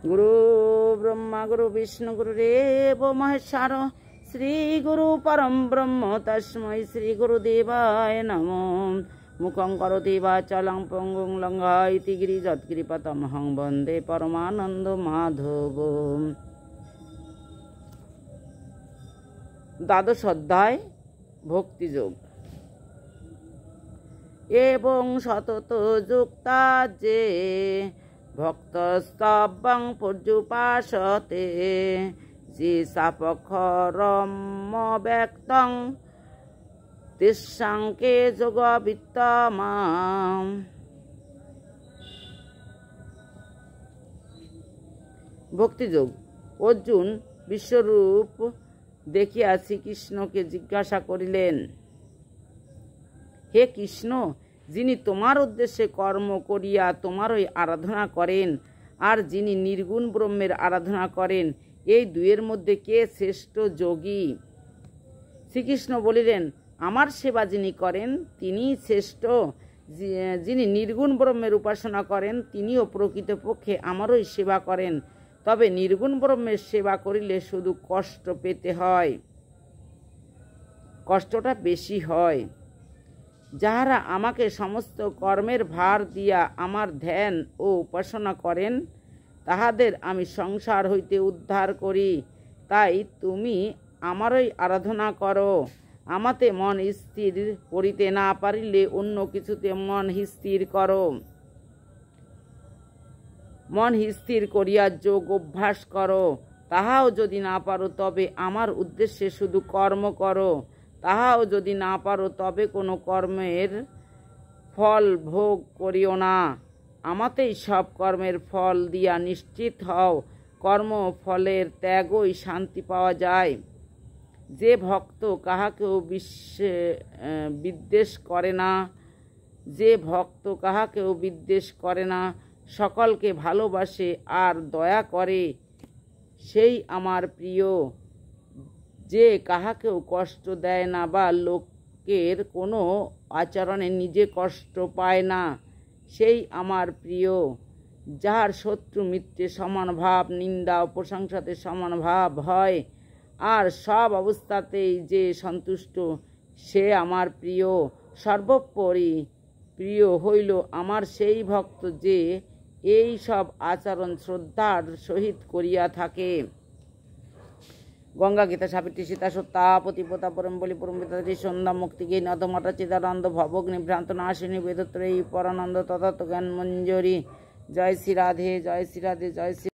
गुरु ब्रह्मा गुरु विष्णु गुरुदेव महेश्वर श्री गुरु परम ब्रह्म तस्मै श्री गुरुदेवाय नमो। मुखं करोति वाचालं पंगुं लंघयति गिरिजत्कृपातमहं वन्दे परमानंद माधवम्। द्वादश अध्याय भक्तियोग। एवं सतत युक्ता जे भक्तस्तवं पर्युपासते जे सापक्षरमव्यक्तं तिस्साङ्के যোগবিত্তমাম। ভক্তিযোগ। অর্জুন বিশ্বরূপ দেখিয়া শ্রীকৃষ্ণকে জিজ্ঞাসা করিলেন, হে কৃষ্ণ, যিনি তোমার উদ্দেশ্যে কর্ম করিয়া তোমারই আরাধনা করেন আর যিনি নির্গুণ ব্রহ্মের আরাধনা করেন, এই দুয়ের মধ্যে কে শ্রেষ্ঠ যোগী? শ্রীকৃষ্ণ বলিলেন, আমার সেবা যিনি করেন তিনিই শ্রেষ্ঠ। যিনি নির্গুণ ব্রহ্মের উপাসনা করেন তিনিও প্রকৃতপক্ষে আমারই সেবা করেন। তবে নির্গুণ ব্রহ্মের সেবা করিলে শুধু কষ্ট পেতে হয়, কষ্টটা বেশি হয়। যাহারা আমাকে সমস্ত কর্মের ভার দিয়া আমার ধ্যান ও উপাসনা করেন তাহাদের আমি সংসার হইতে উদ্ধার করি। তাই তুমি আমারই আরাধনা করো। আমাতে মন স্থির করিতে না পারিলে অন্য কিছুতে মন স্থির করো। মন স্থির করিয়া যোগ অভ্যাস করো। তাহাও যদি না পারো তবে আমার উদ্দেশ্যে শুধু কর্ম করো। তাহাও যদি না পারো তবে কোনো কর্মের ফল ভোগ করিও না। আমাতেই সব কর্মের ফল দিয়া নিশ্চিত হও। কর্মফলের ত্যাগই শান্তি পাওয়া যায়। যে ভক্ত কাহাকেও বিদ্বেষ করে না, যে ভক্ত কাহাকেও বিদ্বেষ করে না, সকলকে ভালোবাসে আর দয়া করে, সেই আমার প্রিয়। যে কাহাকেও কষ্ট দেয় না বা লোকের কোনো আচরণে নিজে কষ্ট পায় না, সেই আমার প্রিয়। যাহার শত্রু মিত্রে সমান ভাব, নিন্দা ও প্রশংসাতে সমান ভাব হয় আর সব অবস্থাতেই যে সন্তুষ্ট, সে আমার প্রিয়। সর্বোপরি প্রিয় হইল আমার সেই ভক্ত যে এই সব আচরণ শ্রদ্ধার সহিত করিয়া থাকে। গঙ্গা গীতা সাবিত্রী সীতা সত্তা পতিপতা পরম বলি পরমিতা সন্ধ্যা মুক্তিকে নদমটা চিদানন্দ ভবগ্নি ভ্রান্ত নাশিনী বেদত্রয়ী পরানন্দ তথাত্ম জ্ঞান মঞ্জুরি। জয় শ্রী রাধে, জয় শ্রী রাধে, জয় শ্রী